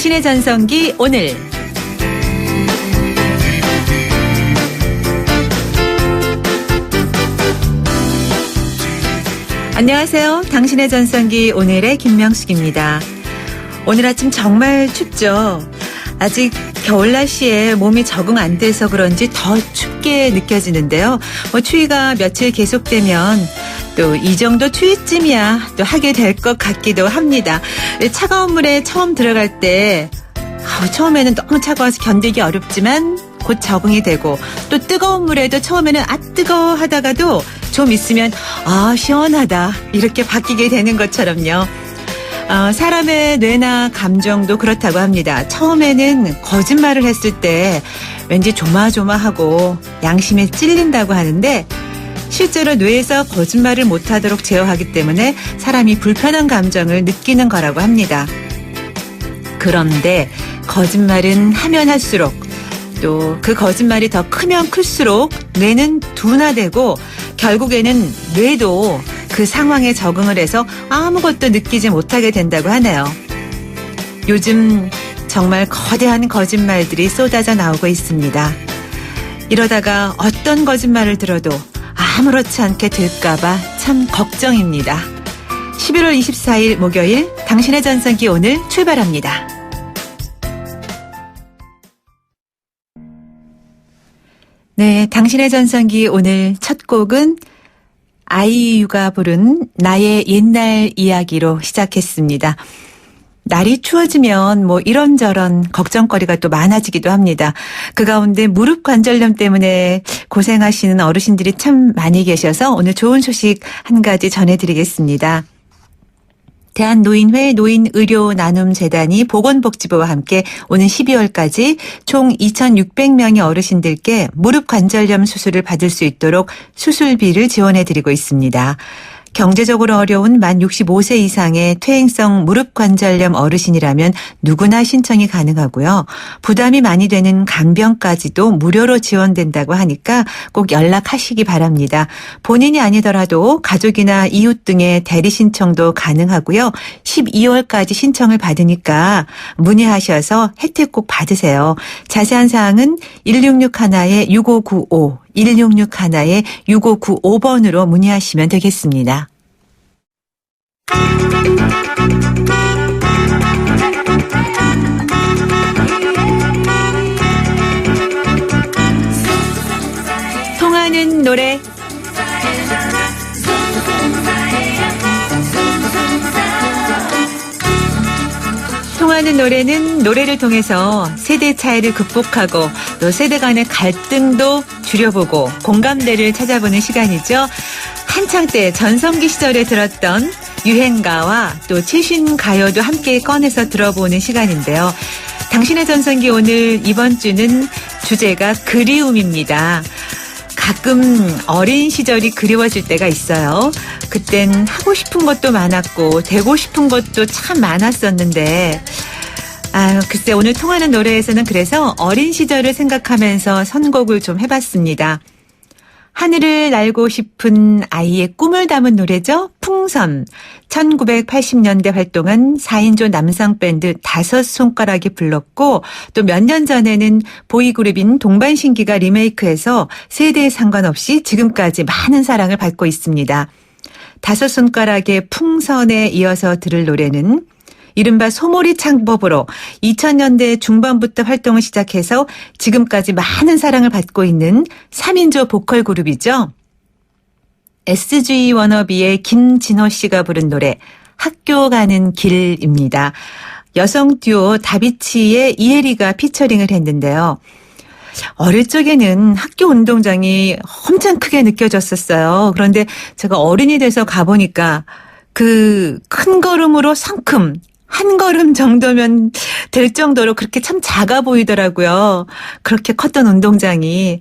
당신의 전성기 오늘. 안녕하세요. 당신의 전성기 오늘의 김명숙입니다. 오늘 아침 정말 춥죠. 아직 겨울 날씨에 몸이 적응 안 돼서 그런지 더 춥게 느껴지는데요. 추위가 며칠 계속되면 또 이 정도 추위쯤이야 또 하게 될 것 같기도 합니다. 차가운 물에 처음 들어갈 때 처음에는 너무 차가워서 견디기 어렵지만 곧 적응이 되고, 또 뜨거운 물에도 처음에는 뜨거워 하다가도 좀 있으면 시원하다 이렇게 바뀌게 되는 것처럼요. 사람의 뇌나 감정도 그렇다고 합니다. 처음에는 거짓말을 했을 때 왠지 조마조마하고 양심에 찔린다고 하는데, 실제로 뇌에서 거짓말을 못하도록 제어하기 때문에 사람이 불편한 감정을 느끼는 거라고 합니다. 그런데 거짓말은 하면 할수록, 또 그 거짓말이 더 크면 클수록 뇌는 둔화되고 결국에는 뇌도 그 상황에 적응을 해서 아무것도 느끼지 못하게 된다고 하네요. 요즘 정말 거대한 거짓말들이 쏟아져 나오고 있습니다. 이러다가 어떤 거짓말을 들어도 아무렇지 않게 될까봐 참 걱정입니다. 11월 24일 목요일 당신의 전성기 오늘 출발합니다. 네, 당신의 전성기 오늘 첫 곡은 아이유가 부른 나의 옛날 이야기로 시작했습니다. 날이 추워지면 이런저런 걱정거리가 또 많아지기도 합니다. 그 가운데 무릎 관절염 때문에 고생하시는 어르신들이 참 많이 계셔서 오늘 좋은 소식 한 가지 전해드리겠습니다. 대한노인회 노인의료나눔재단이 보건복지부와 함께 오는 12월까지 총 2,600명의 어르신들께 무릎 관절염 수술을 받을 수 있도록 수술비를 지원해드리고 있습니다. 경제적으로 어려운 만 65세 이상의 퇴행성 무릎 관절염 어르신이라면 누구나 신청이 가능하고요. 부담이 많이 되는 간병까지도 무료로 지원된다고 하니까 꼭 연락하시기 바랍니다. 본인이 아니더라도 가족이나 이웃 등의 대리 신청도 가능하고요. 12월까지 신청을 받으니까 문의하셔서 혜택 꼭 받으세요. 자세한 사항은 1661-6595 1661-6595번으로 문의하시면 되겠습니다. 통하는 노래. 통하는 노래는 노래를 통해서 세대 차이를 극복하고 또 세대 간의 갈등도 줄여보고 공감대를 찾아보는 시간이죠. 한창 때 전성기 시절에 들었던 유행가와 또 최신 가요도 함께 꺼내서 들어보는 시간인데요. 당신의 전성기 오늘 이번 주는 주제가 그리움입니다. 가끔 어린 시절이 그리워질 때가 있어요. 그땐 하고 싶은 것도 많았고 되고 싶은 것도 참 많았었는데, 글쎄 오늘 통하는 노래에서는 그래서 어린 시절을 생각하면서 선곡을 좀 해봤습니다. 하늘을 날고 싶은 아이의 꿈을 담은 노래죠. 풍선. 1980년대 활동한 4인조 남성 밴드 5손가락이 불렀고, 또 몇 년 전에는 보이그룹인 동반신기가 리메이크해서 세대에 상관없이 지금까지 많은 사랑을 받고 있습니다. 5손가락의 풍선에 이어서 들을 노래는 이른바 소몰이 창법으로 2000년대 중반부터 활동을 시작해서 지금까지 많은 사랑을 받고 있는 3인조 보컬 그룹이죠. SG 워너비의 김진호 씨가 부른 노래 학교 가는 길입니다. 여성 듀오 다비치의 이혜리가 피처링을 했는데요. 어릴 적에는 학교 운동장이 엄청 크게 느껴졌었어요. 그런데 제가 어른이 돼서 가보니까 그 큰 걸음으로 성큼 한 걸음 정도면 될 정도로 그렇게 참 작아 보이더라고요. 그렇게 컸던 운동장이.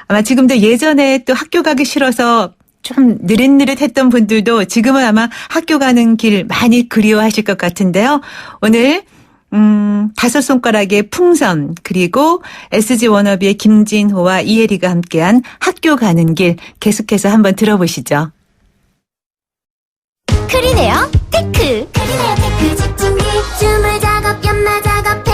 아마 지금도 예전에 또 학교 가기 싫어서 좀 느릿느릿했던 분들도 지금은 아마 학교 가는 길 많이 그리워하실 것 같은데요. 오늘 5손가락의 풍선, 그리고 SG 워너비의 김진호와 이혜리가 함께한 학교 가는 길 계속해서 한번 들어보시죠. 크리네어 테크. 크리네어 테크 집중기 주물 작업 연마 작업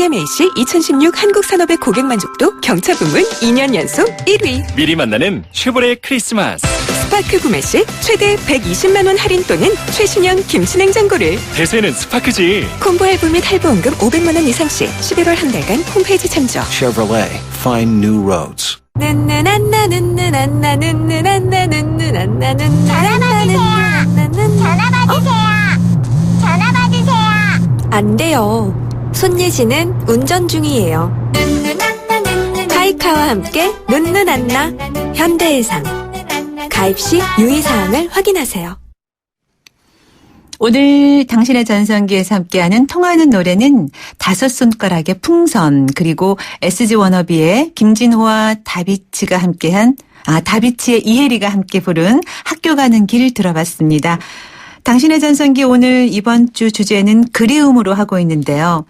CMAC 2016 한국산업의 고객 만족도 경차 부문 2년 연속 1위. 미리 만나는 쉐보레 크리스마스. 스파크 구매 시 최대 120만 원 할인 또는 최신형 김치 냉장고를. 대세는 스파크지. 콤보 할부 및 할부원금 500만 원 이상 시 11월 한 달간 홈페이지 참조. Chevrolet, find new roads. 안 돼요. 손예진은 운전 중이에요. 카이카와 함께 눈누난나 현대해상. 가입 시 유의사항을 확인하세요. 오늘 당신의 전성기에서 함께하는 통하는 노래는 다섯 손가락의 풍선, 그리고 SG 워너비의 김진호와 다비치가 함께한 다비치의 이혜리가 함께 부른 학교 가는 길 들어봤습니다. 당신의 전성기 오늘 이번 주 주제는 그리움으로 하고 있는데요.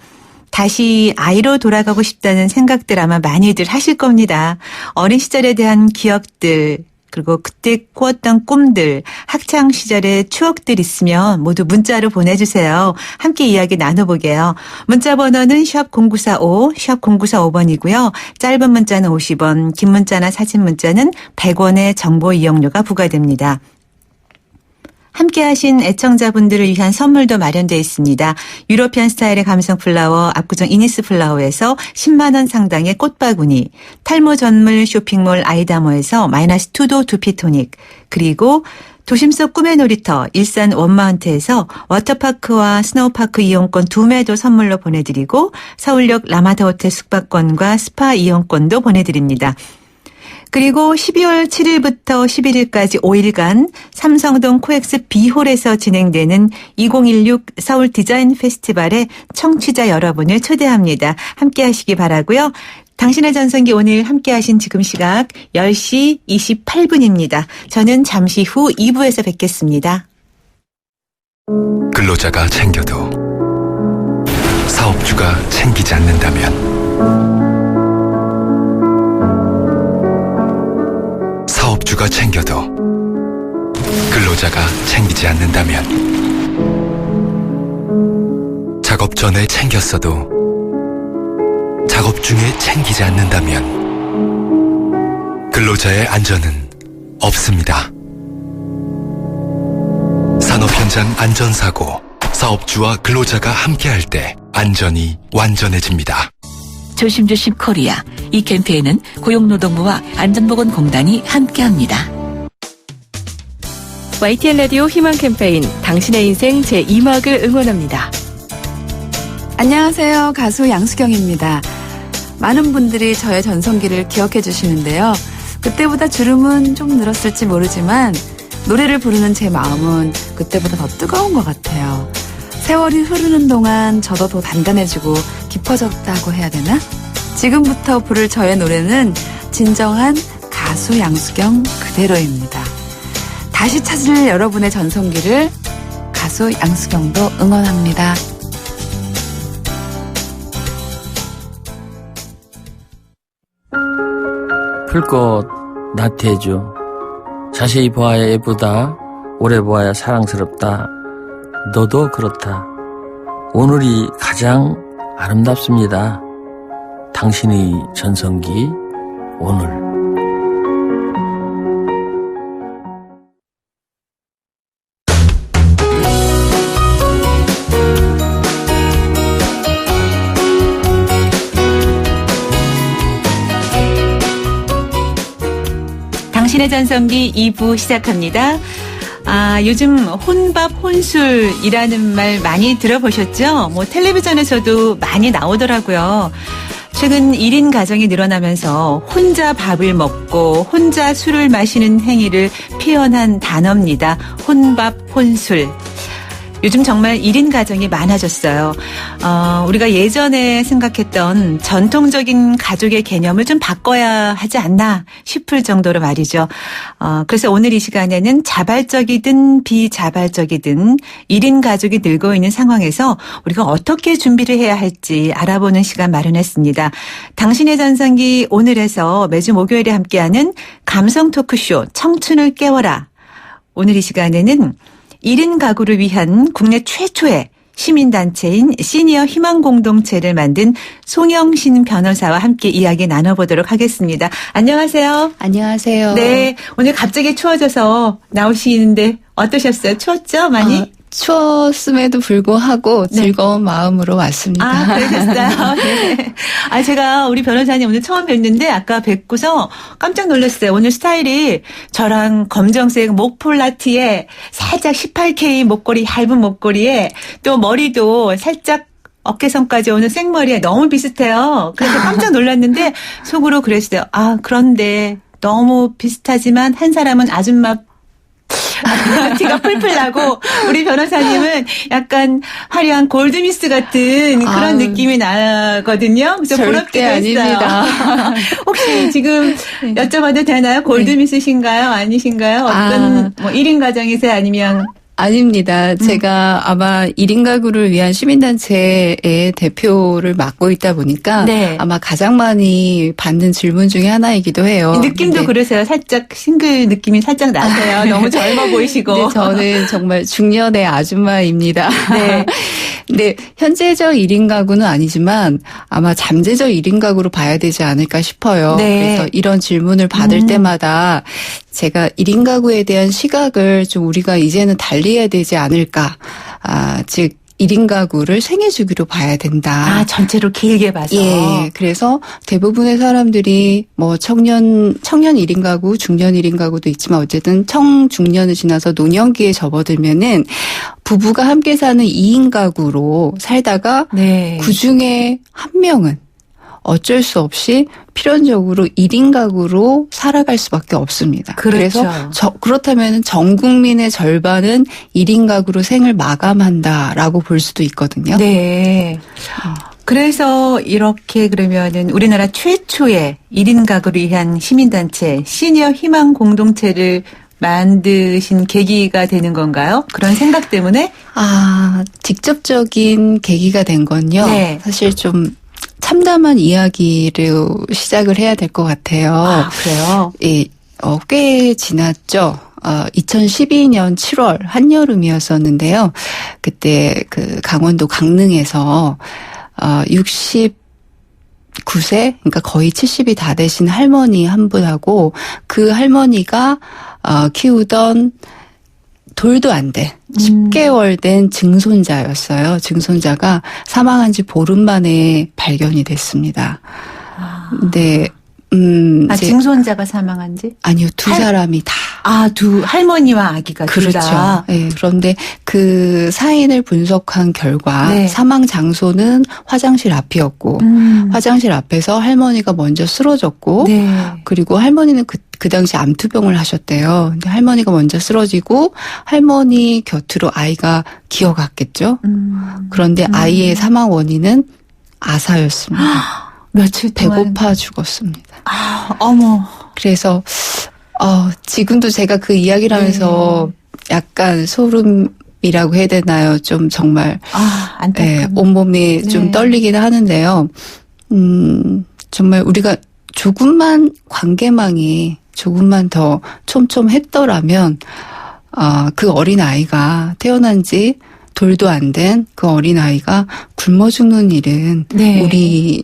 다시 아이로 돌아가고 싶다는 생각들 아마 많이들 하실 겁니다. 어린 시절에 대한 기억들, 그리고 그때 꾸었던 꿈들, 학창 시절의 추억들 있으면 모두 문자로 보내주세요. 함께 이야기 나눠보게요. 문자 번호는 샵 0945, 샵 0945번이고요. 짧은 문자는 50원, 긴 문자나 사진 문자는 100원의 정보 이용료가 부과됩니다. 함께 하신 애청자분들을 위한 선물도 마련되어 있습니다. 유러피안 스타일의 감성 플라워 압구정 이니스 플라워에서 10만 원 상당의 꽃바구니, 탈모 전문 쇼핑몰 아이다모에서 -2도 두피토닉, 그리고 도심 속 꿈의 놀이터 일산 원마운트에서 워터파크와 스노우파크 이용권 2매도 선물로 보내드리고 서울역 라마다 호텔 숙박권과 스파 이용권도 보내드립니다. 그리고 12월 7일부터 11일까지 5일간 삼성동 코엑스 B홀에서 진행되는 2016 서울 디자인 페스티벌에 청취자 여러분을 초대합니다. 함께 하시기 바라고요. 당신의 전성기 오늘 함께 하신 지금 시각 10시 28분입니다. 저는 잠시 후 2부에서 뵙겠습니다. 근로자가 챙겨도 사업주가 챙기지 않는다면, 사업주가 챙겨도 근로자가 챙기지 않는다면, 작업 전에 챙겼어도 작업 중에 챙기지 않는다면 근로자의 안전은 없습니다. 산업 현장 안전사고, 사업주와 근로자가 함께할 때 안전이 완전해집니다. 조심조심 코리아. 이 캠페인은 고용노동부와 안전보건공단이 함께합니다. YTN 라디오 희망 캠페인 당신의 인생 제2막을 응원합니다. 안녕하세요. 가수 양수경입니다. 많은 분들이 저의 전성기를 기억해 주시는데요. 그때보다 주름은 좀 늘었을지 모르지만 노래를 부르는 제 마음은 그때보다 더 뜨거운 것 같아요. 세월이 흐르는 동안 저도 더 단단해지고 깊어졌다고 해야 되나? 지금부터 부를 저의 노래는 진정한 가수 양수경 그대로입니다. 다시 찾을 여러분의 전성기를 가수 양수경도 응원합니다. 풀꽃 나태해줘. 자세히 보아야 예쁘다. 오래 보아야 사랑스럽다. 너도 그렇다. 오늘이 가장 아름답습니다. 당신의 전성기 오늘. 당신의 전성기 2부 시작합니다. 요즘 혼밥, 혼술이라는 말 많이 들어보셨죠? 텔레비전에서도 많이 나오더라고요. 최근 1인 가정이 늘어나면서 혼자 밥을 먹고 혼자 술을 마시는 행위를 표현한 단어입니다. 혼밥, 혼술. 요즘 정말 1인 가정이 많아졌어요. 우리가 예전에 생각했던 전통적인 가족의 개념을 좀 바꿔야 하지 않나 싶을 정도로 말이죠. 그래서 오늘 이 시간에는 자발적이든 비자발적이든 1인 가족이 늘고 있는 상황에서 우리가 어떻게 준비를 해야 할지 알아보는 시간 마련했습니다. 당신의 전성기 오늘에서 매주 목요일에 함께하는 감성 토크쇼 청춘을 깨워라. 오늘 이 시간에는 1인 가구를 위한 국내 최초의 시민단체인 시니어 희망공동체를 만든 송영신 변호사와 함께 이야기 나눠보도록 하겠습니다. 안녕하세요. 안녕하세요. 네, 오늘 갑자기 추워져서 나오시는데 어떠셨어요? 추웠죠? 많이? 추웠음에도 불구하고 즐거운 마음으로 왔습니다. 아, 그러셨어요? 네. 아, 제가 우리 변호사님 오늘 처음 뵀는데 아까 뵙고서 깜짝 놀랐어요. 오늘 스타일이 저랑 검정색 목폴라티에 살짝 18K 목걸이, 얇은 목걸이에 또 머리도 살짝 어깨선까지 오는 생머리에 너무 비슷해요. 그래서 깜짝 놀랐는데 속으로 그랬어요. 아, 그런데 너무 비슷하지만 한 사람은 아줌마 티가 풀풀 나고 우리 변호사님은 약간 화려한 골드미스 같은 그런 느낌이 나거든요. 그래서 부럽기도 했어요. 아닙니다. 혹시 지금 여쭤봐도 되나요? 골드미스신가요? 아니신가요? 어떤 뭐 1인 가정이세요? 아니면 아닙니다. 제가 아마 1인 가구를 위한 시민단체의 대표를 맡고 있다 보니까 네. 아마 가장 많이 받는 질문 중에 하나이기도 해요. 느낌도 네. 그러세요. 살짝 싱글 느낌이 살짝 나세요. 너무 젊어 보이시고. 네, 저는 정말 중년의 아줌마입니다. 네. 네, 현재적 1인 가구는 아니지만 아마 잠재적 1인 가구로 봐야 되지 않을까 싶어요. 네. 그래서 이런 질문을 받을 때마다 제가 1인 가구에 대한 시각을 좀 우리가 이제는 달리해야 되지 않을까. 즉 1인 가구를 생애 주기로 봐야 된다. 아, 전체로 길게 봐서. 예. 그래서 대부분의 사람들이 뭐 청년 1인 가구, 중년 1인 가구도 있지만 어쨌든 청중년을 지나서 노년기에 접어들면은 부부가 함께 사는 2인 가구로 살다가 네. 그중에 한 명은 어쩔 수 없이 필연적으로 1인 가구로 살아갈 수밖에 없습니다. 그렇죠. 그래서 그렇다면 전 국민의 절반은 1인 가구로 생을 마감한다라고 볼 수도 있거든요. 네. 그래서 이렇게 그러면은 우리나라 최초의 1인 가구를 위한 시민단체 시니어 희망 공동체를 만드신 계기가 되는 건가요? 그런 생각 때문에? 직접적인 계기가 된 건요. 네. 사실 좀 참담한 이야기로 시작을 해야 될 것 같아요. 아, 그래요? 예, 꽤 지났죠. 2012년 7월 한여름이었었는데요. 그때 그 강원도 강릉에서 69세, 그러니까 거의 70이 다 되신 할머니 한 분하고 그 할머니가 키우던 돌도 안 된 10개월 된 증손자였어요. 증손자가 사망한 지 보름 만에 발견이 됐습니다. 네. 이제 증손자가 사망한 지? 아니요, 두 사람이 다. 두 할머니와 아기가 둘 그렇죠. 다. 네, 그런데 그 사인을 분석한 결과 네. 사망 장소는 화장실 앞이었고 화장실 앞에서 할머니가 먼저 쓰러졌고 네. 그리고 할머니는 그 당시 암투병을 하셨대요. 근데 할머니가 먼저 쓰러지고 할머니 곁으로 아이가 기어갔겠죠. 그런데 아이의 사망 원인은 아사였습니다. 며칠 동안. 배고파 죽었습니다. 어머. 그래서 지금도 제가 그 이야기를 하면서 약간 소름이라고 해야 되나요? 좀 정말 안타깝네. 온몸이 네. 좀 떨리긴 하는데요. 정말 우리가 조금만 관계망이 조금만 더 촘촘했더라면 그 어린아이가 태어난 지 돌도 안 된 그 어린아이가 굶어 죽는 일은 네. 우리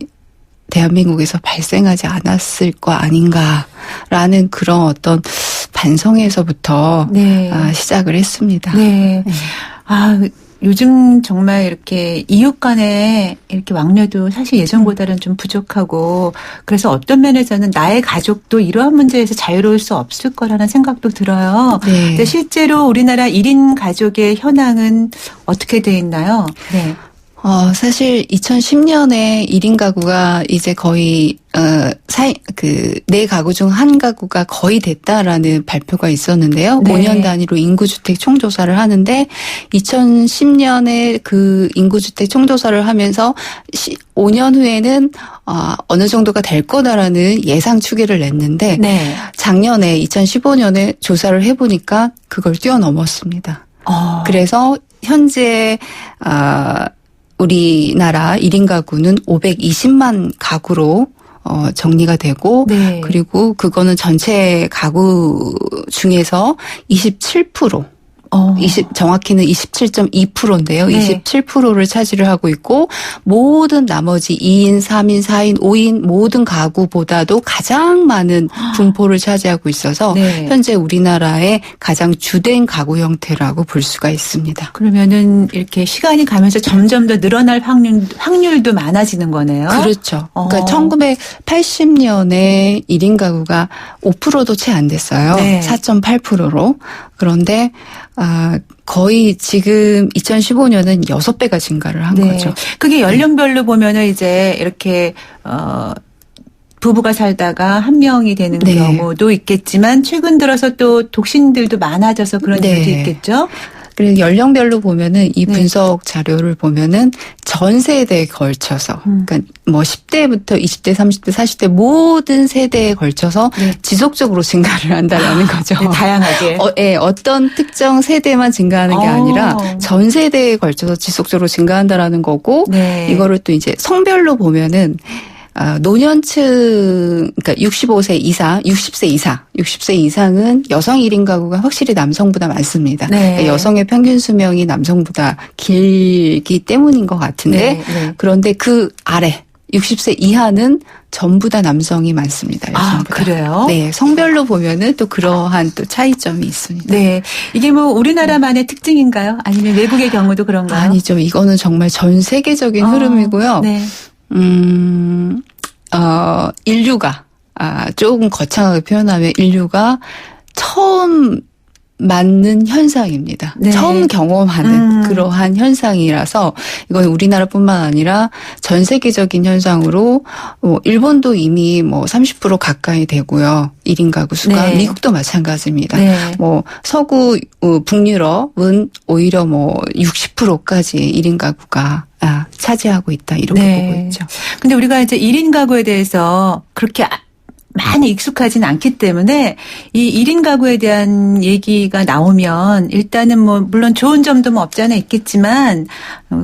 대한민국에서 발생하지 않았을 거 아닌가라는 그런 어떤 반성에서부터 네. 시작을 했습니다. 네. 요즘 정말 이렇게 이웃 간에 이렇게 왕래도 사실 예전보다는 좀 부족하고 그래서 어떤 면에서는 나의 가족도 이러한 문제에서 자유로울 수 없을 거라는 생각도 들어요. 네. 근데 실제로 우리나라 1인 가족의 현황은 어떻게 돼 있나요? 네. 사실 2010년에 1인 가구가 이제 거의 네 가구 중 한 가구가 거의 됐다라는 발표가 있었는데요. 네. 5년 단위로 인구주택 총조사를 하는데 2010년에 그 인구주택 총조사를 하면서 5년 후에는 어느 정도가 될 거다라는 예상 추계를 냈는데 네. 작년에 2015년에 조사를 해보니까 그걸 뛰어넘었습니다. 그래서 현재 우리나라 1인 가구는 520만 가구로 정리가 되고 네. 그리고 그거는 전체 가구 중에서 27% 정확히는 27.2%인데요. 네. 27%를 차지를 하고 있고 모든 나머지 2인, 3인, 4인, 5인 모든 가구보다도 가장 많은 분포를 차지하고 있어서 네. 현재 우리나라의 가장 주된 가구 형태라고 볼 수가 있습니다. 그러면은 이렇게 시간이 가면서 점점 더 늘어날 확률도 많아지는 거네요. 그렇죠. 그러니까 1980년에 1인 가구가 5%도 채 안 됐어요. 네. 4.8%로. 그런데 거의 지금 2015년은 6배가 증가를 한 거죠. 그게 연령별로 보면은 이제 이렇게 부부가 살다가 한 명이 되는 네. 경우도 있겠지만 최근 들어서 또 독신들도 많아져서 그런 네. 일도 있겠죠. 그리고 연령별로 보면은 이 네. 분석 자료를 보면은 전 세대에 걸쳐서 그러니까 뭐 10대부터 20대, 30대, 40대 모든 세대에 걸쳐서 네. 지속적으로 증가를 한다라는 거죠. 네, 다양하게. 어떤 특정 세대만 증가하는 게 아니라 전 세대에 걸쳐서 지속적으로 증가한다라는 거고 네. 이거를 또 이제 성별로 보면은 노년층, 그러니까 65세 이상, 60세 이상은 여성 1인 가구가 확실히 남성보다 많습니다. 네. 그러니까 여성의 평균 수명이 남성보다 길기 때문인 것 같은데, 네. 그런데 그 아래, 60세 이하는 전부 다 남성이 많습니다. 여성보다. 그래요? 네, 성별로 보면은 또 그러한 또 차이점이 있습니다. 네. 이게 뭐 우리나라만의 특징인가요? 아니면 외국의 경우도 그런가요? 아니죠. 이거는 정말 전 세계적인 흐름이고요. 네. 인류가, 조금 거창하게 표현하면 인류가 처음 맞는 현상입니다. 네. 처음 경험하는 그러한 현상이라서 이건 우리나라뿐만 아니라 전 세계적인 현상으로 일본도 이미 뭐 30% 가까이 되고요. 1인 가구 수가. 네. 미국도 마찬가지입니다. 네. 뭐 서구 북유럽은 오히려 뭐 60%까지 1인 가구가 차지하고 있다 이렇게 네. 보고 있죠. 근데 우리가 이제 1인 가구에 대해서 그렇게 많이 익숙하진 않기 때문에 이 1인 가구에 대한 얘기가 나오면 일단은 뭐 물론 좋은 점도 뭐 없지 않아 있겠지만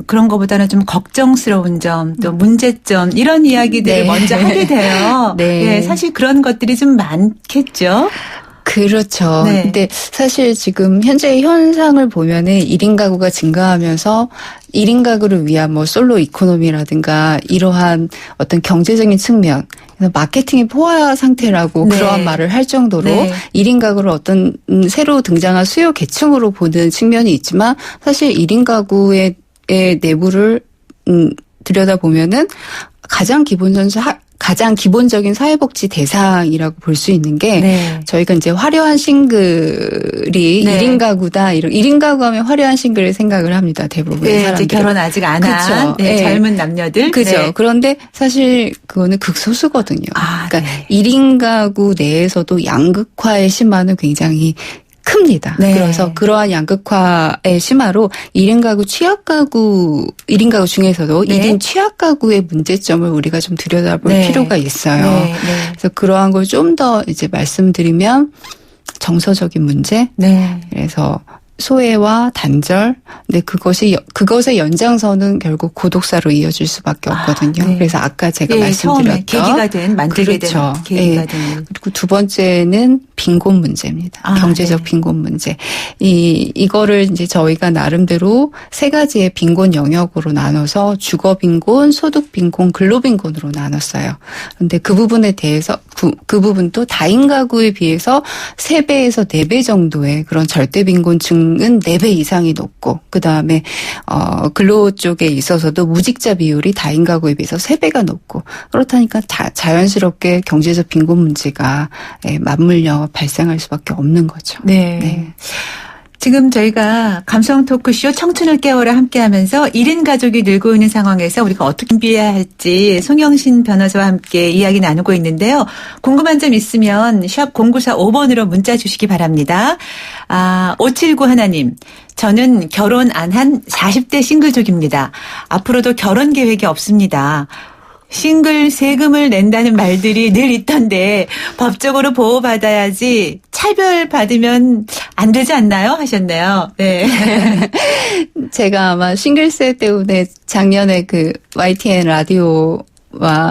그런 것보다는 좀 걱정스러운 점 또 문제점 이런 이야기들을 네. 먼저 하게 돼요. 네. 네, 사실 그런 것들이 좀 많겠죠. 그렇죠. 네. 근데 사실 지금 현재의 현상을 보면은 1인 가구가 증가하면서 1인 가구를 위한 뭐 솔로 이코노미라든가 이러한 어떤 경제적인 측면, 그래서 마케팅의 포화 상태라고 네. 그러한 말을 할 정도로 네. 1인 가구를 어떤 새로 등장한 수요 계층으로 보는 측면이 있지만 사실 1인 가구의 내부를 들여다보면은 가장 기본적인 사회복지 대상이라고 볼 수 있는 게 네. 저희가 이제 화려한 싱글이 네. 1인 가구다. 1인 가구 하면 화려한 싱글을 생각을 합니다. 대부분의 네, 사람들이. 이제 결혼 아직 안 한 그쵸. 네. 젊은 남녀들. 그죠. 네. 그런데 사실 그거는 극소수거든요. 그러니까 네. 1인 가구 내에서도 양극화의 심화는 굉장히 큽니다. 네. 그래서 그러한 양극화의 심화로 1인 가구 취약 가구, 1인 가구 중에서도 네. 1인 취약 가구의 문제점을 우리가 좀 들여다볼 네. 필요가 있어요. 네. 그래서 그러한 걸 좀 더 이제 말씀드리면 정서적인 문제. 네. 그래서 소외와 단절. 근데 그것의 연장선은 결국 고독사로 이어질 수밖에 없거든요. 네. 그래서 아까 제가 예, 말씀드렸던 처음에 계기가 만들게 그렇죠. 된 계기가 된. 그리고 두 번째는 빈곤 문제입니다. 경제적 네. 빈곤 문제. 이거를 이제 저희가 나름대로 세 가지의 빈곤 영역으로 나눠서 주거 빈곤, 소득 빈곤, 근로 빈곤으로 나눴어요. 그런데 그 부분에 대해서 그 부분도 다인 가구에 비해서 3배에서 4배 정도의 그런 절대 빈곤층은 4배 이상이 높고 그다음에 근로 쪽에 있어서도 무직자 비율이 다인 가구에 비해서 3배가 높고 그렇다니까 자연스럽게 경제적 빈곤 문제가 맞물려 발생할 수밖에 없는 거죠. 네. 네. 지금 저희가 감성 토크쇼 청춘을 깨워라 함께하면서 1인 가족이 늘고 있는 상황에서 우리가 어떻게 준비해야 할지 송영신 변호사와 함께 이야기 나누고 있는데요. 궁금한 점 있으면 샵 0945번으로 문자 주시기 바랍니다. 579 하나님. 저는 결혼 안 한 40대 싱글족입니다. 앞으로도 결혼 계획이 없습니다. 싱글 세금을 낸다는 말들이 늘 있던데 법적으로 보호받아야지 차별받으면 안 되지 않나요? 하셨네요. 네. 제가 아마 싱글세 때문에 작년에 그 YTN 라디오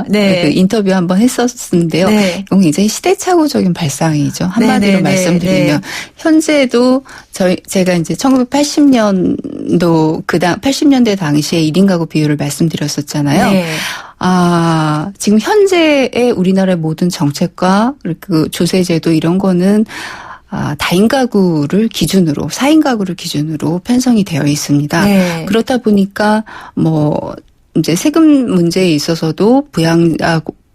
네. 그 인터뷰 한번 했었는데요. 네. 이건 굉장히 시대착오적인 발상이죠. 한마디로 네, 네, 말씀드리면 네. 현재도 제가 이제 1980년도 80년대 당시에 1인 가구 비율을 말씀드렸었잖아요. 네. 지금 현재의 우리나라의 모든 정책과 그 조세제도 이런 거는 다인 가구를 기준으로 4인 가구를 기준으로 편성이 되어 있습니다. 네. 그렇다 보니까 이제 세금 문제에 있어서도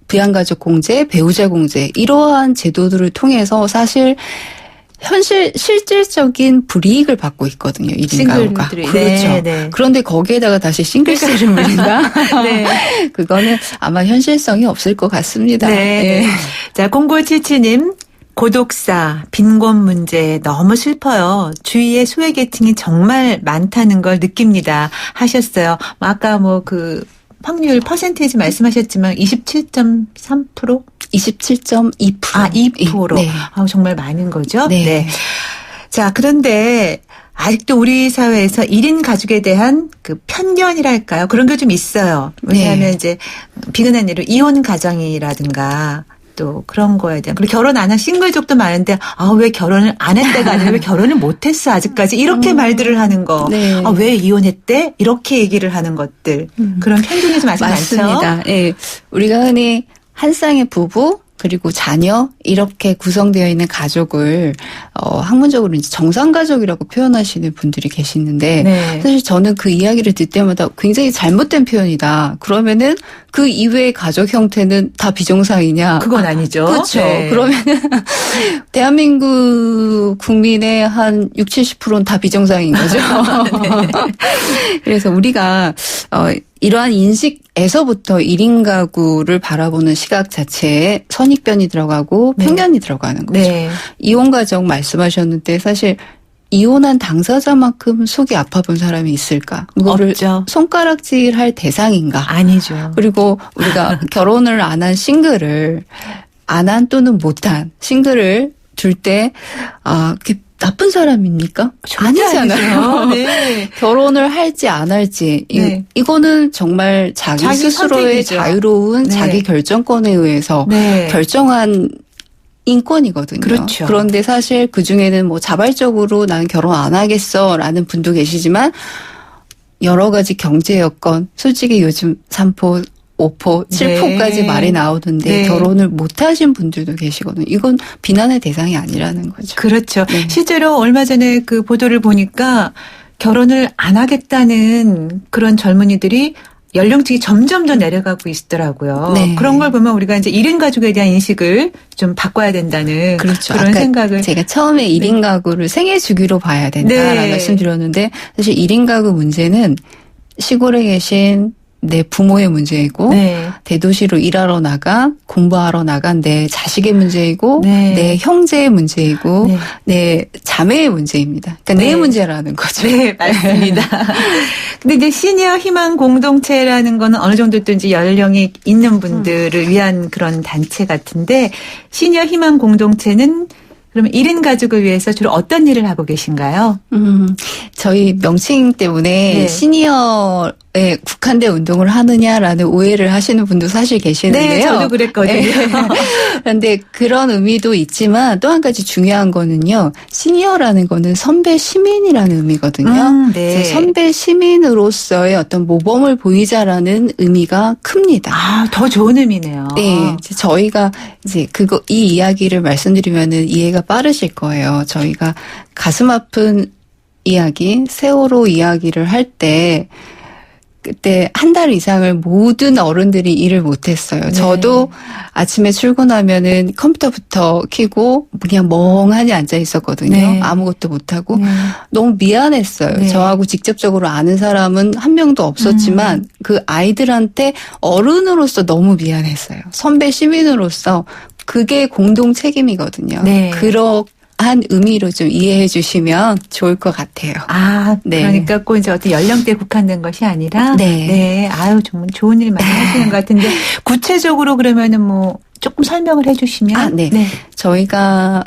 부양가족 공제, 배우자 공제 이러한 제도들을 통해서 사실 실질적인 불이익을 받고 있거든요. 1인 가구가. 싱글들이. 그렇죠. 네, 네. 그런데 거기에다가 다시 싱글세를 물린다? 네. 그거는 아마 현실성이 없을 것 같습니다. 네. 자, 0977님. 고독사, 빈곤 문제 너무 슬퍼요. 주위에 소외계층이 정말 많다는 걸 느낍니다. 하셨어요. 아까 확률 퍼센테이지 말씀하셨지만 27.3%? 27.2%. 2%. 네. 정말 많은 거죠? 네. 자, 그런데 아직도 우리 사회에서 1인 가족에 대한 그 편견이랄까요? 그런 게 좀 있어요. 왜냐하면 이제 비근한 예로 이혼 가정이라든가 또 그런 거에 대한 그리고 결혼 안 한 싱글족도 많은데 왜 결혼을 안 했대가 아니라 왜 결혼을 못했어 아직까지 이렇게 말들을 하는 거. 네. 왜 이혼했대? 이렇게 얘기를 하는 것들. 그런 편견이 좀 아직 많죠. 맞습니다. 예. 우리가 흔히 한 쌍의 부부 그리고 자녀 이렇게 구성되어 있는 가족을 학문적으로 이제 정상가족이라고 표현하시는 분들이 계시는데 네. 사실 저는 그 이야기를 듣을 때마다 굉장히 잘못된 표현이다. 그러면은 그 이외의 가족 형태는 다 비정상이냐? 그건 아니죠. 그렇죠. 네. 그러면은 대한민국 국민의 한 60-70%는 다 비정상인 거죠. 그래서 우리가 이러한 인식에서부터 1인 가구를 바라보는 시각 자체에 선입견이 들어가고 네. 편견이 들어가는 거죠. 네. 이혼 가정 말씀하셨는데 사실 이혼한 당사자만큼 속이 아파본 사람이 있을까? 그거를 없죠. 손가락질할 대상인가? 아니죠. 그리고 우리가 결혼을 안 한 싱글을 안 한 또는 못한 싱글을 둘 때 그게 나쁜 사람입니까? 아니잖아요. 네. 결혼을 할지 안 할지 네. 이거는 정말 자기 스스로의 선택이죠. 자유로운 네. 자기 결정권에 의해서 네. 결정한 인권이거든요. 그렇죠. 그런데 사실 그중에는 자발적으로 나는 결혼 안 하겠어라는 분도 계시지만 여러 가지 경제 여건 솔직히 요즘 3포 5포, 7포까지 네. 말이 나오던데 네. 결혼을 못 하신 분들도 계시거든요. 이건 비난의 대상이 아니라는 거죠. 그렇죠. 네. 실제로 얼마 전에 그 보도를 보니까 결혼을 안 하겠다는 그런 젊은이들이 연령층이 점점 더 내려가고 있더라고요. 네. 그런 걸 보면 우리가 이제 1인 가족에 대한 인식을 좀 바꿔야 된다는 그렇죠. 그런 아까 생각을. 제가 처음에 1인 가구를 생애 주기로 봐야 된다라는 네. 말씀드렸는데 사실 1인 가구 문제는 시골에 계신 내 부모의 문제이고 네. 대도시로 일하러 나가 공부하러 나간 내 자식의 문제이고 네. 내 형제의 문제이고 네. 내 자매의 문제입니다. 그러니까 네. 내 문제라는 거죠. 네, 맞습니다. 근데 이제 시니어 희망 공동체라는 거는 어느 정도 또 이제 연령이 있는 분들을 위한 그런 단체 같은데 시니어 희망 공동체는 그러면 1인 가족을 위해서 주로 어떤 일을 하고 계신가요? 저희 명칭 때문에 네. 시니어에 국한된 운동을 하느냐라는 오해를 하시는 분도 사실 계시는데요. 네, 저도 그랬거든요. 네. 그런데 그런 의미도 있지만 또 한 가지 중요한 거는요. 시니어라는 거는 선배 시민이라는 의미거든요. 네. 그래서 선배 시민으로서의 어떤 모범을 보이자라는 의미가 큽니다. 더 좋은 의미네요. 네, 이제 저희가 이제 이 이야기를 말씀드리면은 이해가 빠르실 거예요. 저희가 가슴 아픈 이야기, 세월호 이야기를 할 때 그때 한 달 이상을 모든 어른들이 일을 못했어요. 네. 저도 아침에 출근하면은 컴퓨터부터 켜고 그냥 멍하니 앉아 있었거든요. 네. 아무것도 못하고 네. 너무 미안했어요. 네. 저하고 직접적으로 아는 사람은 한 명도 없었지만 그 아이들한테 어른으로서 너무 미안했어요. 선배 시민으로서 그게 공동 책임이거든요. 네. 그러한 의미로 좀 이해해 주시면 좋을 것 같아요. 네. 그러니까 꼭 이제 어떤 연령대에 국한된 것이 아니라. 네. 아유, 정말 좋은 일 많이 하시는 것 같은데, 구체적으로 그러면은 조금 설명을 해주시면. 네. 저희가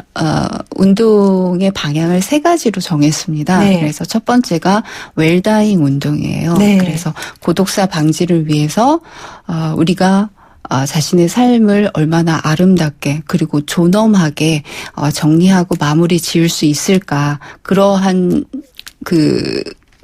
운동의 방향을 3가지로 정했습니다. 네. 그래서 첫 번째가 웰다잉 운동이에요. 네. 그래서 고독사 방지를 위해서 우리가 자신의 삶을 얼마나 아름답게 그리고 존엄하게 정리하고 마무리 지을 수 있을까, 그러한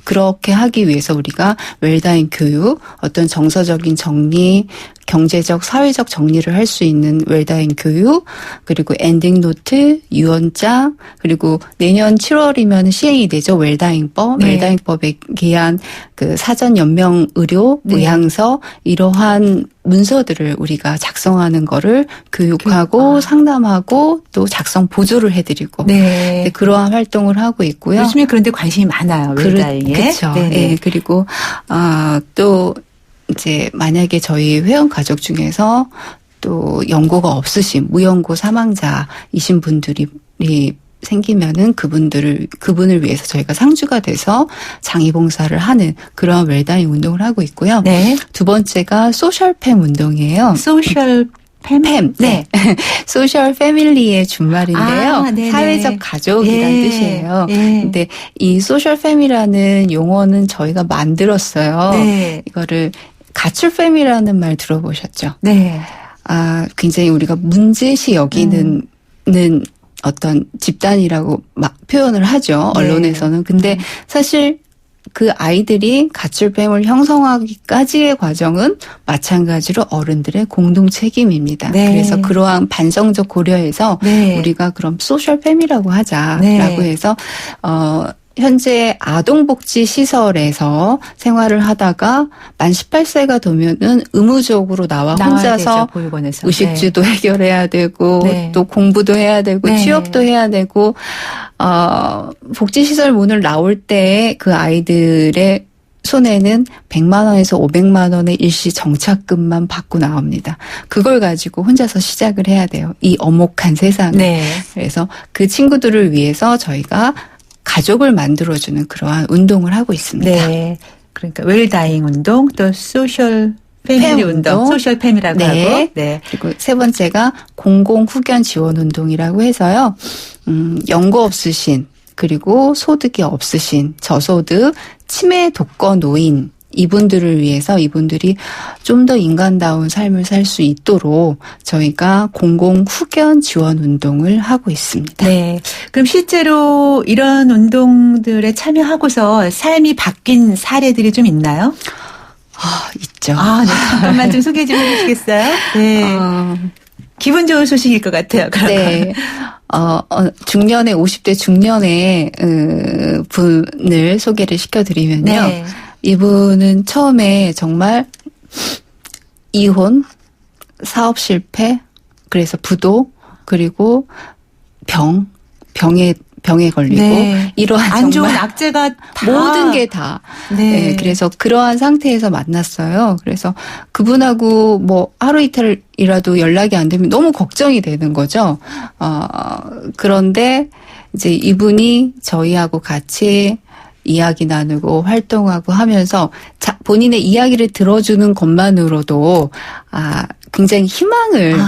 그렇게 하기 위해서 우리가 웰다잉 교육, 어떤 정서적인 정리, 경제적, 사회적 정리를 할 수 있는 웰다잉 교육, 그리고 엔딩 노트, 유언장, 그리고 내년 7월이면 시행이 되죠. 웰다잉법, 네. 웰다잉법에 의한 그 사전 연명 의료, 네. 의향서, 이러한 문서들을 우리가 작성하는 거를 교육하고 상담하고 또 작성 보조를 해드리고 네. 그러한 활동을 하고 있고요. 요즘에 그런데 관심이 많아요. 웰다잉에. 그렇죠. 네네. 예, 그리고 또 이제 만약에 저희 회원 가족 중에서 또 연고가 없으신 무연고 사망자이신 분들이 생기면은 그분을 위해서 저희가 상주가 돼서 장의봉사를 하는 그런 웰다잉 운동을 하고 있고요. 네. 두 번째가 소셜팸 운동이에요. 소셜 팸? 네. 소셜 패밀리의 준말인데요. 네네. 사회적 가족이란 예. 뜻이에요. 예. 근데 이 소셜 패밀리라는 용어는 저희가 만들었어요. 네. 이거를 가출 패밀리라는 말 들어보셨죠? 네. 굉장히 우리가 문제시 여기는 어떤 집단이라고 막 표현을 하죠. 네. 언론에서는. 근데 사실 그 아이들이 가출팸을 형성하기까지의 과정은 마찬가지로 어른들의 공동 책임입니다. 네. 그래서 그러한 반성적 고려에서 네. 우리가 그럼 소셜 패밀리라고 하자라고 네. 해서 현재 아동복지시설에서 생활을 하다가 만 18세가 되면은 의무적으로 나와 혼자서 되죠, 보육원에서. 의식주도 해결해야 되고 네. 또 공부도 해야 되고 네. 취업도 해야 되고 복지시설 문을 나올 때 그 아이들의 손에는 100만 원에서 500만 원의 일시 정착금만 받고 나옵니다. 그걸 가지고 혼자서 시작을 해야 돼요. 이 엄혹한 세상을. 네. 그래서 그 친구들을 위해서 저희가 가족을 만들어주는 그러한 운동을 하고 있습니다. 네. 그러니까 웰다잉 운동, 또 소셜 패밀리 운동, 소셜 패밀리라고 네. 하고. 네. 그리고 세 번째가 공공 후견 지원 운동이라고 해서요. 연고 없으신 그리고 소득이 없으신 저소득 치매 독거 노인 이분들을 위해서 이분들이 좀 더 인간다운 삶을 살 수 있도록 저희가 공공 후견 지원 운동을 하고 있습니다. 네. 그럼 실제로 이런 운동들에 참여하고서 삶이 바뀐 사례들이 좀 있나요? 있죠. 네. 잠깐만 좀 소개 좀 해주시겠어요? 네. 기분 좋은 소식일 것 같아요. 그러면. 네. 중년의 50대 중년의 분을 소개를 시켜드리면요. 네. 이분은 처음에 정말 이혼, 사업 실패, 그래서 부도, 그리고 병에 걸리고 네. 이러한 안 좋은 정말 악재가 다. 모든 게 다. 네. 그래서 그러한 상태에서 만났어요. 그래서 그분하고 뭐 하루 이틀이라도 연락이 안 되면 너무 걱정이 되는 거죠. 그런데 이제 이분이 저희하고 같이 이야기 나누고 활동하고 하면서 본인의 이야기를 들어주는 것만으로도 굉장히 희망을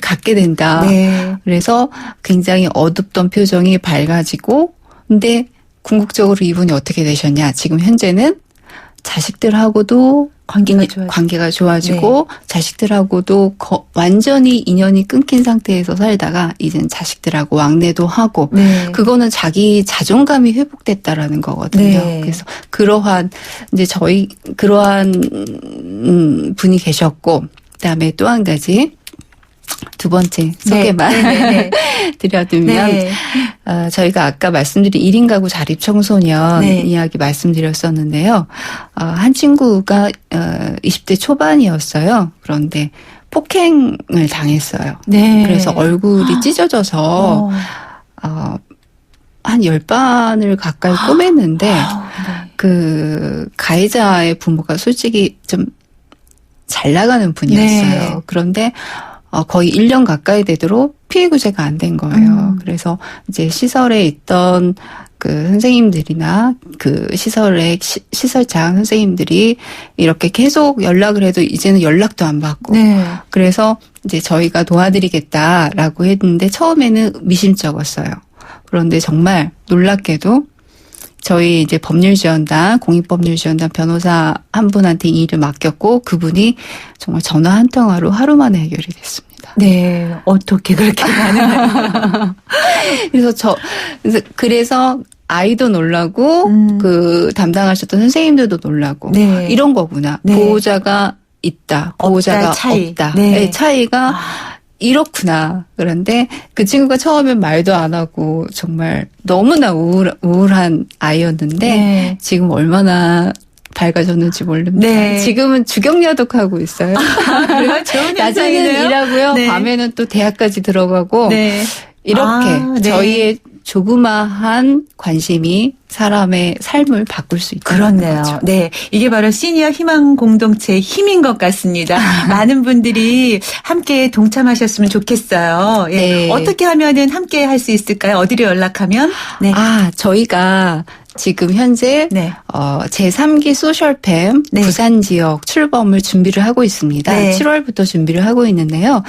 갖게 된다. 네. 그래서 굉장히 어둡던 표정이 밝아지고 근데 궁극적으로 이분이 어떻게 되셨냐. 지금 현재는 자식들하고도 관계가 좋아지고 네. 자식들하고도 완전히 인연이 끊긴 상태에서 살다가 이제는 자식들하고 왕래도 하고 네. 그거는 자기 자존감이 회복됐다라는 거거든요. 네. 그래서 그러한 분이 계셨고 그다음에 또 한 가지 두 번째 소개만 네. 드려두면 네. 저희가 아까 말씀드린 1인 가구 자립 청소년 네. 이야기 말씀드렸었는데요. 한 친구가 20대 초반이었어요. 그런데 폭행을 당했어요. 네. 그래서 얼굴이 찢어져서 한 10반을 가까이 꼬맸는데 네. 그 가해자의 부모가 솔직히 좀 잘 나가는 분이었어요. 네. 그런데 거의 1년 가까이 되도록 피해 구제가 안 된 거예요. 그래서 이제 시설에 있던 그 선생님들이나 그 시설의 시설장 선생님들이 이렇게 계속 연락을 해도 이제는 연락도 안 받고 네. 그래서 이제 저희가 도와드리겠다라고 했는데 처음에는 미심쩍었어요. 그런데 정말 놀랍게도 저희 이제 법률지원단, 공익법률지원단 변호사 한 분한테 이 일을 맡겼고 그분이 정말 전화 한 통화로 하루 만에 해결이 됐습니다. 네. 어떻게 그렇게 가능해요? 그래서 아이도 놀라고 그 담당하셨던 선생님들도 놀라고 네. 이런 거구나. 네. 보호자가 있다. 보호자가 없다, 차이. 없다. 네. 네, 차이가 이렇구나. 그런데 그 친구가 처음엔 말도 안 하고 정말 너무나 우울한 아이였는데 네. 지금 얼마나 밝아졌는지 모릅니다. 네. 지금은 주경야독하고 있어요. 그래요? 좋은 낮에는 현상이네요. 일하고요. 네. 밤에는 또 대학까지 들어가고 네. 이렇게 네. 저희의 조그마한 관심이 사람의 삶을 바꿀 수 있다는 그렇네요. 거죠. 네. 이게 바로 시니어 희망 공동체의 힘인 것 같습니다. 많은 분들이 함께 동참하셨으면 좋겠어요. 예. 네. 어떻게 하면은 함께 할 수 있을까요? 어디로 연락하면? 네. 저희가 지금 현재 네. 제3기 소셜팸 네. 부산 지역 출범을 준비를 하고 있습니다. 네. 7월부터 준비를 하고 있는데요.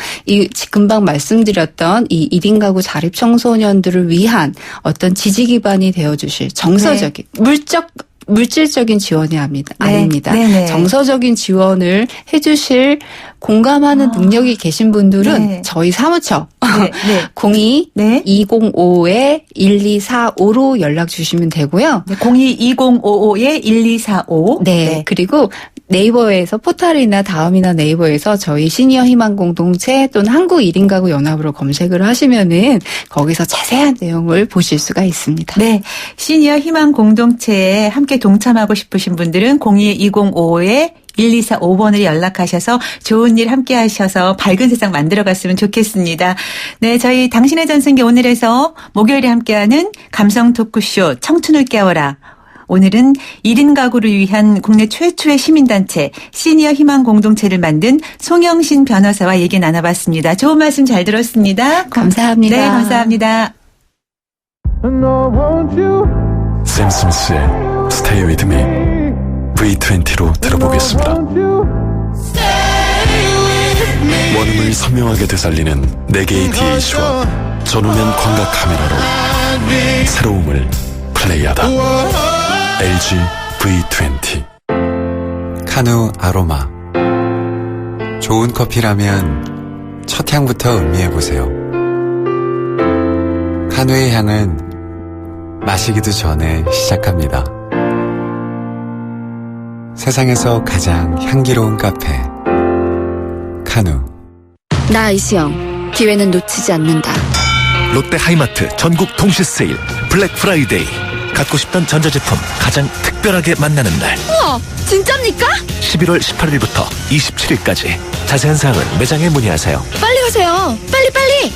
금방 말씀드렸던 이 1인 가구 자립 청소년들을 위한 어떤 지지 기반이 되어주실 정서적인 물질적인 지원이 아닙니다. 네네. 정서적인 지원을 해주실 공감하는 능력이 계신 분들은 네. 저희 사무처 네. 02-205-1245로 연락 주시면 되고요. 02-2055-1245. 네. 그리고 네이버에서 포털이나 다음이나 네이버에서 저희 시니어 희망 공동체 또는 한국 1인 가구 연합으로 검색을 하시면은 거기서 자세한 내용을 보실 수가 있습니다. 네. 시니어 희망 공동체에 함께 동참하고 싶으신 분들은 02-2055-1245번으로 연락하셔서 좋은 일 함께 하셔서 밝은 세상 만들어갔으면 좋겠습니다. 네, 저희 당신의 전성기 오늘에서 목요일에 함께하는 감성 토크쇼 청춘을 깨워라. 오늘은 1인 가구를 위한 국내 최초의 시민단체 시니어 희망 공동체를 만든 송영신 변호사와 얘기 나눠봤습니다. 좋은 말씀 잘 들었습니다. 감사합니다. 네, 감사합니다. 샘 스미스의 Stay With Me V20로 들어보겠습니다. 원음을 선명하게 되살리는 4개의 DH와 전후면 광각 카메라로 새로움을 플레이하다. LG V20. 카누 아로마. 좋은 커피라면 첫 향부터 음미해보세요. 카누의 향은 마시기도 전에 시작합니다. 세상에서 가장 향기로운 카페 카누. 나 이수영. 기회는 놓치지 않는다. 롯데 하이마트 전국 동시 세일 블랙 프라이데이. 갖고 싶던 전자제품 가장 특별하게 만나는 날. 우와, 진짜입니까? 11월 18일부터 27일까지. 자세한 사항은 매장에 문의하세요. 빨리 가세요. 빨리.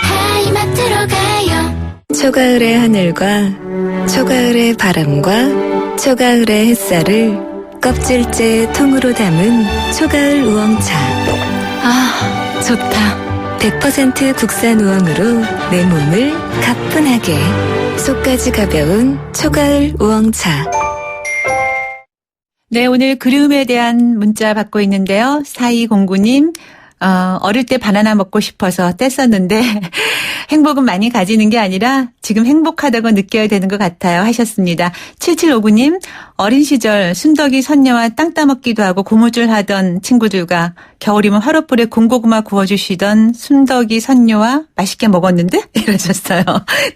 하이마트로 가요. 초가을의 하늘과 초가을의 바람과 초가을의 햇살을 껍질째 통으로 담은 초가을 우엉차. 아, 좋다. 100% 국산 우엉으로 내 몸을 가뿐하게. 속까지 가벼운 초가을 우엉차. 네, 오늘 그리움에 대한 문자 받고 있는데요. 4209님, 어릴 때 바나나 먹고 싶어서 뗐었는데 행복은 많이 가지는 게 아니라 지금 행복하다고 느껴야 되는 것 같아요 하셨습니다. 7759님, 어린 시절 순덕이 선녀와 땅 따먹기도 하고 고무줄 하던 친구들과 겨울이면 화롯불에 군고구마 구워주시던 순덕이 선녀와 맛있게 먹었는데 이러셨어요.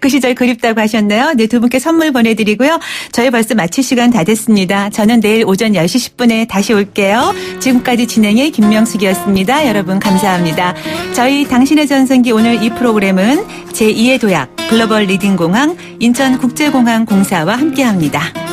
그 시절 그립다고 하셨네요. 네, 두 분께 선물 보내드리고요. 저희 벌써 마칠 시간 다 됐습니다. 저는 내일 오전 10시 10분에 다시 올게요. 지금까지 진행의 김명숙이었습니다. 여러분 감사합니다. 저희 당신의 전성기 오늘 이 프로그램은 제2의 도약 글로벌 리딩공항 인천국제공항공사와 함께합니다.